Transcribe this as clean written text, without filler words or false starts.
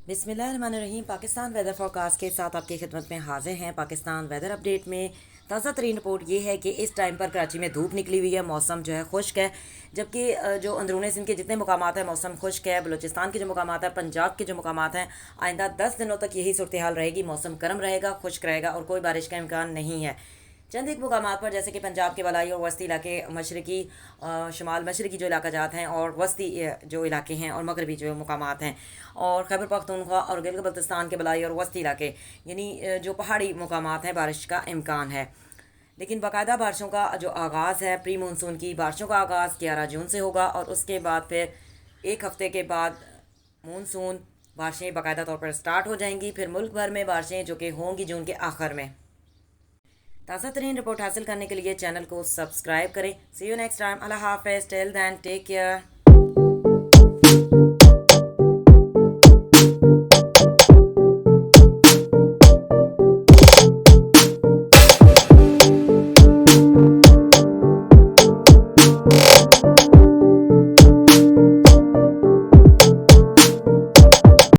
बिस्मिल्लाहिर्रहमानिर्रहीम। Pakistan weather forecast के साथ आपकी खिदमत में हाजिर हैं। पाकिस्तान वेदर अपडेट में ताज़ा तरीन रिपोर्ट ये है कि इस टाइम पर कराची में धूप निकली हुई है, मौसम जो है खुश्क है। जबकि जो अंदरूनी सिंध के जितने मुकामात हैं मौसम खुश्क है। बलूचिस्तान के जो मुकामात हैं, पंजाब के जो मुकामात हैं, आइंदा 10 दिनों तक यही सूरत हाल रहेगी। मौसम गर्म रहेगा, खुश्क रहेगा और कोई बारिश का इम्कान नहीं है। चंद एक मुकामात पर जैसे कि पंजाब के वलाई और वस्ती इलाके, मशरकी शुमाल मशरकी जो इलाका जात हैं और वस्ती जो इलाके हैं और मगरबी जो मुकामात हैं, और खैबर पख्तूनख्वा और गिलगित बल्तिस्तान के वलाई और वस्ती इलाके यानी जो पहाड़ी मुकामात हैं, बारिश का इम्कान है। लेकिन बाकायदा बारिशों का जो आगाज़ है, प्री मानसून की बारिशों का आगाज़ 11 जून से होगा और उसके बाद फिर एक हफ़्ते के बाद मानसून बारिशें बाकायदा तौर पर स्टार्ट हो जाएंगी। फिर मुल्क भर में बारिशें जो कि होंगी जून के आखिर में। ताज़ा तरीन रिपोर्ट हासिल करने के लिए चैनल को सब्सक्राइब करें। See you next time. अल्लाह हाफ़िज़। Till then take care.